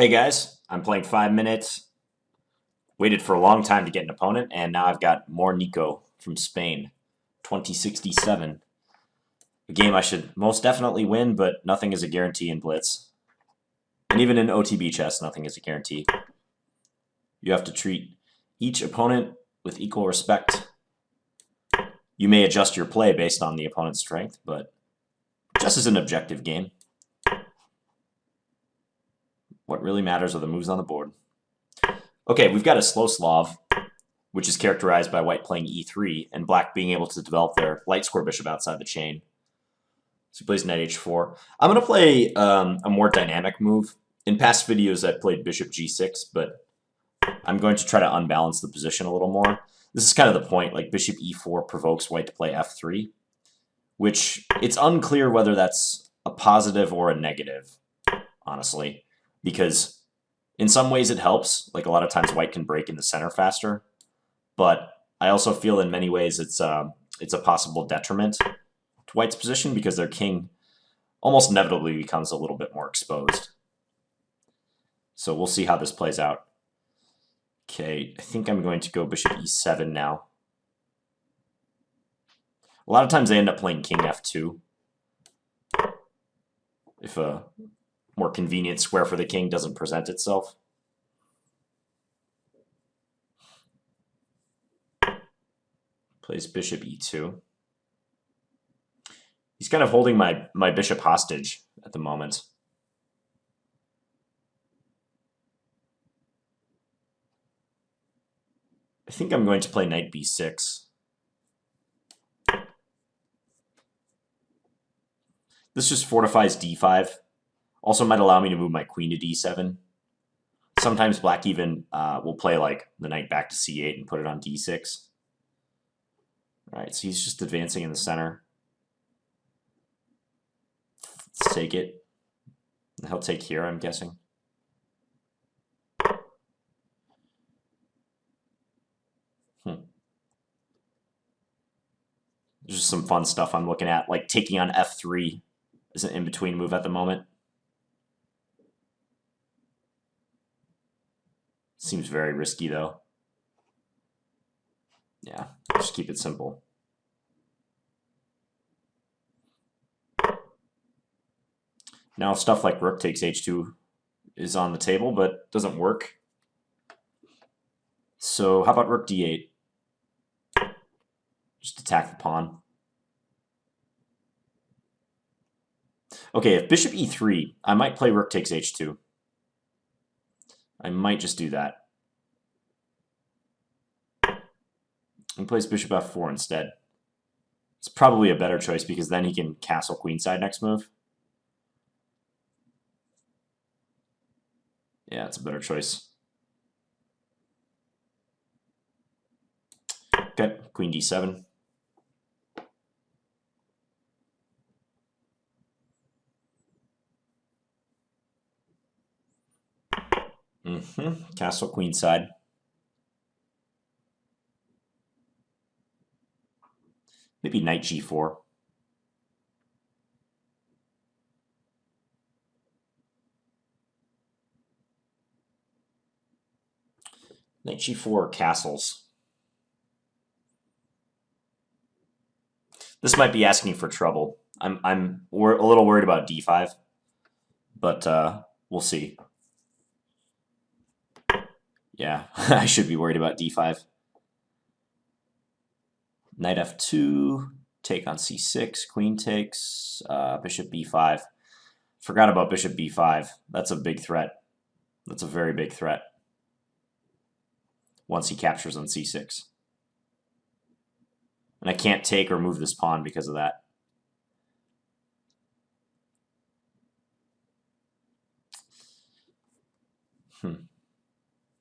Hey guys, I'm playing 5 minutes. Waited for a long time to get an opponent, and now I've got more Nico from Spain. 2067. A game I should most definitely win, but nothing is a guarantee in Blitz. And even in OTB chess, nothing is a guarantee. You have to treat each opponent with equal respect. You may adjust your play based on the opponent's strength, but chess is an objective game. What really matters are the moves on the board. Okay, we've got a slow Slav, which is characterized by white playing e3 and black being able to develop their light square bishop outside the chain. So he plays knight h4. I'm going to play a more dynamic move. In past videos, I've played bishop g6, but I'm going to try to unbalance the position a little more. This is kind of the point, like bishop e4 provokes white to play f3, which it's unclear whether that's a positive or a negative, honestly, because in some ways it helps. Like a lot of times white can break in the center faster, but I also feel in many ways it's a possible detriment to white's position because their king almost inevitably becomes a little bit more exposed. So we'll see how this plays out. Okay, I think I'm going to go bishop e7 now. A lot of times they end up playing king f2 if a more convenient square for the king doesn't present itself. Plays bishop e2. He's kind of holding my bishop hostage at the moment. I think I'm going to play knight b6. This just fortifies d5. Also might allow me to move my queen to d7. Sometimes black even will play like the knight back to c8 and put it on d6. All right, so he's just advancing in the center. Let's take it. He'll take here, I'm guessing. There's just some fun stuff I'm looking at, like taking on f3 is an in-between move at the moment. Seems very risky, though. Yeah, just keep it simple. Now stuff like rook takes h2 is on the table, but doesn't work. So how about rook d8? Just attack the pawn. Okay, if bishop e3, I might play rook takes h2. I might just do that. He plays bishop f4 instead. It's probably a better choice because then he can castle queenside next move. Yeah, it's a better choice. Okay, queen d7. Castle queenside. Maybe knight g4. Knight g4 castles. This might be asking for trouble. We're a little worried about d5, but we'll see. Yeah, I should be worried about d5. Knight f2, take on c6, queen takes, bishop b5. Forgot about bishop b5. That's a big threat. That's a very big threat. Once he captures on c6. And I can't take or move this pawn because of that.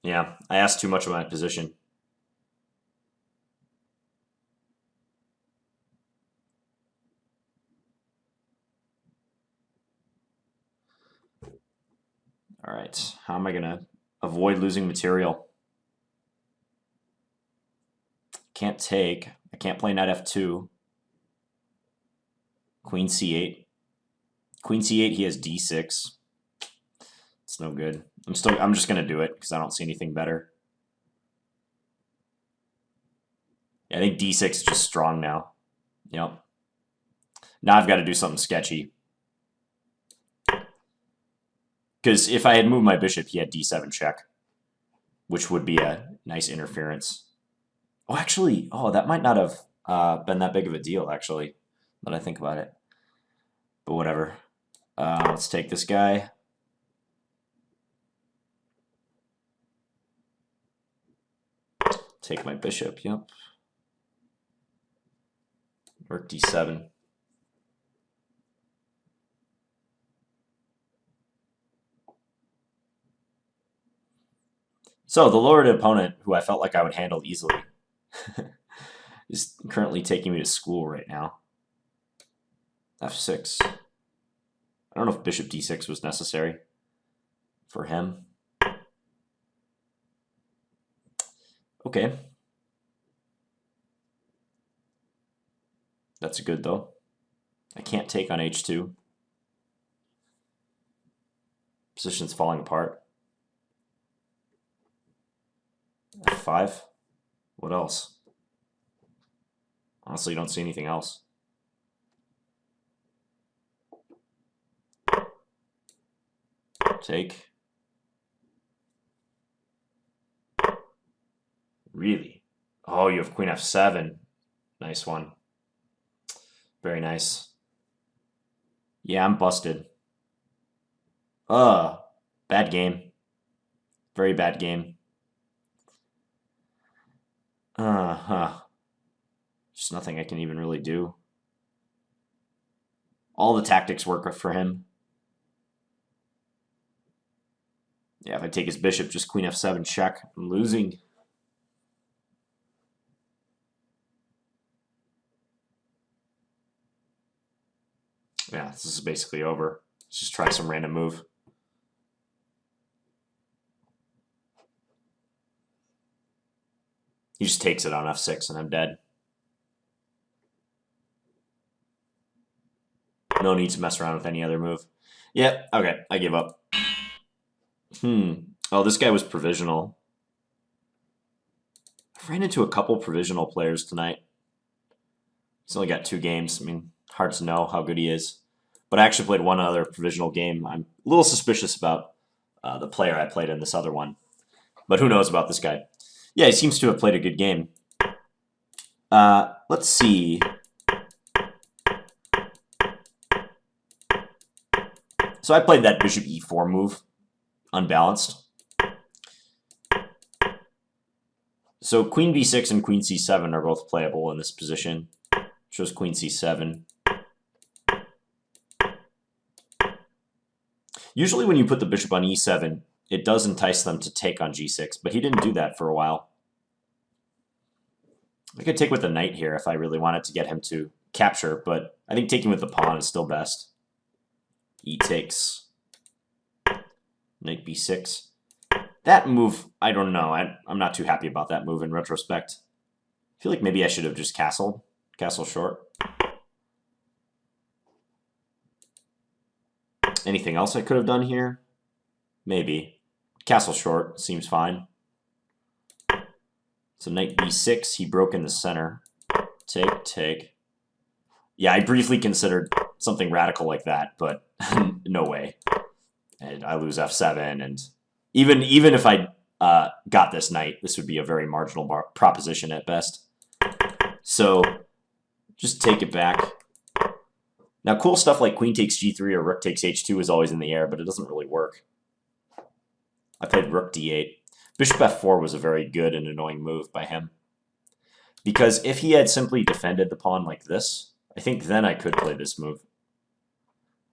Yeah, I asked too much of my position. All right, how am I going to avoid losing material? Can't take. I can't play knight f2. Queen c8. Queen c8, he has d6. It's no good. I'm just gonna do it because I don't see anything better. Yeah, I think d6 is just strong now. Yep. Now I've got to do something sketchy. Because if I had moved my bishop, he had d7 check, which would be a nice interference. Oh, actually, that might not have been that big of a deal, actually, now that I think about it. But whatever. Let's take this guy. Take my bishop, yep. Rook d7. So the lowered opponent, who I felt like I would handle easily, is currently taking me to school right now. f6. I don't know if bishop d6 was necessary for him. Okay. That's good, though. I can't take on h2. Position's falling apart. f5. What else? Honestly, don't see anything else. Take. Really? Oh, you have queen f7. Nice one. Very nice. Yeah, I'm busted. Bad game. Very bad game. Just nothing I can even really do. All the tactics work for him. Yeah, if I take his bishop, just queen f7 check. I'm losing. Yeah, this is basically over. Let's just try some random move. He just takes it on f6 and I'm dead. No need to mess around with any other move. Yeah, okay, I give up. Oh, this guy was provisional. I've ran into a couple provisional players tonight. He's only got 2 games. I mean, hard to know how good he is. But I actually played one other provisional game. I'm a little suspicious about the player I played in this other one. But who knows about this guy? Yeah, he seems to have played a good game. Let's see. So I played that bishop e4 move, unbalanced. So queen b6 and queen c7 are both playable in this position. Shows queen c7. Usually when you put the bishop on e7, it does entice them to take on g6, but he didn't do that for a while. I could take with the knight here if I really wanted to get him to capture, but I think taking with the pawn is still best. E takes. Knight b6. That move, I don't know. I'm not too happy about that move in retrospect. I feel like maybe I should have just castled. Castle short. Anything else I could have done here? Maybe. Castle short seems fine. So knight b6, he broke in the center. Take, take. Yeah, I briefly considered something radical like that, but no way. And I lose f7, and even if I got this knight, this would be a very marginal proposition at best. So just take it back. Now, cool stuff like queen takes g3 or rook takes h2 is always in the air, but it doesn't really work. I played rook d8. Bishop f4 was a very good and annoying move by him. Because if he had simply defended the pawn like this, I think then I could play this move.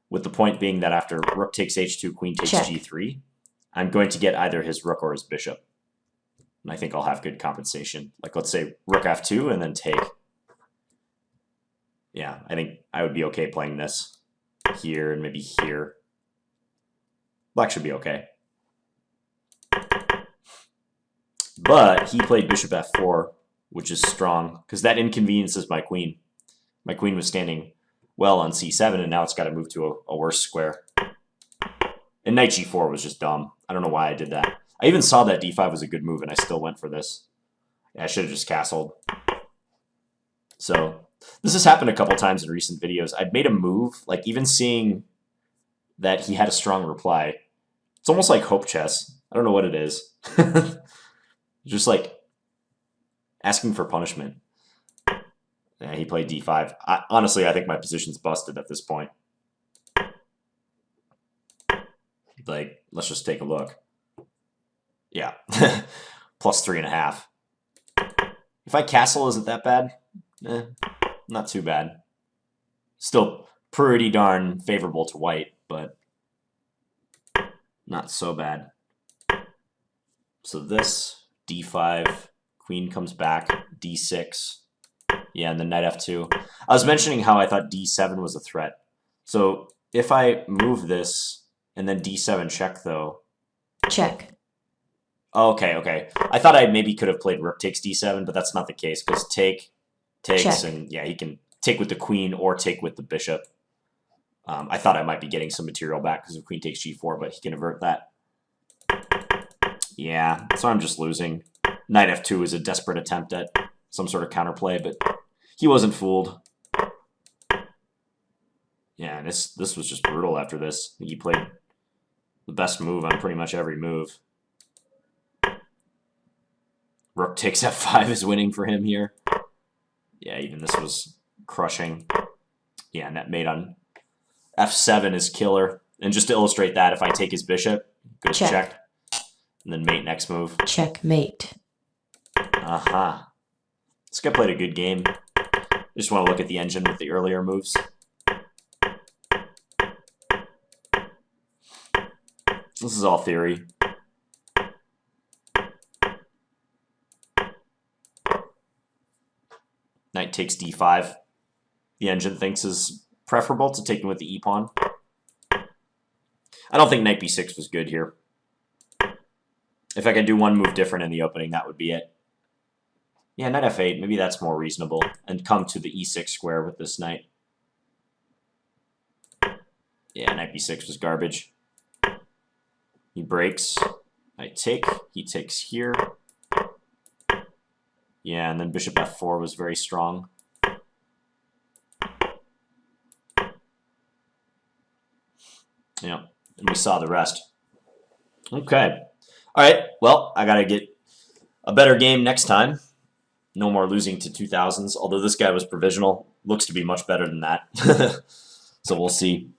With the point being that after rook takes h2, queen takes g3, I'm going to get either his rook or his bishop. And I think I'll have good compensation. Like, let's say rook f2 and then take. Yeah, I think I would be okay playing this here and maybe here. Black should be okay. But he played bishop f4, which is strong, because that inconveniences my queen. My queen was standing well on c7, and now it's got to move to a worse square. And knight g4 was just dumb. I don't know why I did that. I even saw that d5 was a good move, and I still went for this. Yeah, I should have just castled. So this has happened a couple times in recent videos. I've made a move, like even seeing that he had a strong reply. It's almost like hope chess. I don't know what it is. Just like asking for punishment. Yeah, he played d5. Honestly, I think my position's busted at this point. Like, let's just take a look. Yeah. Plus 3.5. If I castle, is it that bad? Not too bad. Still pretty darn favorable to white, but not so bad. So this, d5, queen comes back, d6. Yeah, and then knight f2. I was mentioning how I thought d7 was a threat. So if I move this and then d7 check, though. Check. Okay, okay. I thought I maybe could have played rook takes d7, but that's not the case, because take takes, check. And yeah, he can take with the queen or take with the bishop. I thought I might be getting some material back because of queen takes g4, but he can avert that. Yeah, so I'm just losing. Knight f2 is a desperate attempt at some sort of counterplay, but he wasn't fooled. Yeah, and this was just brutal after this. He played the best move on pretty much every move. Rook takes f5 is winning for him here. Yeah, even this was crushing. Yeah, net mate on f7 is killer. And just to illustrate that, if I take his bishop, goes check. And then mate next move. Checkmate. Aha. This guy played a good game. Just want to look at the engine with the earlier moves. This is all theory. Knight takes d5. The engine thinks is preferable to taking with the e-pawn. I don't think knight b6 was good here. If I could do one move different in the opening, that would be it. Yeah, knight f8, maybe that's more reasonable. And come to the e6 square with this knight. Yeah, knight b6 was garbage. He breaks. I take. He takes here. Yeah, and then bishop f4 was very strong. Yeah, and we saw the rest. Okay. All right, well, I got to get a better game next time. No more losing to 2000s, although this guy was provisional. Looks to be much better than that. So we'll see.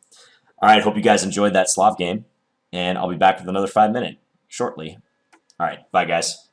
All right, hope you guys enjoyed that Slav game, and I'll be back with another 5 minute shortly. All right, bye, guys.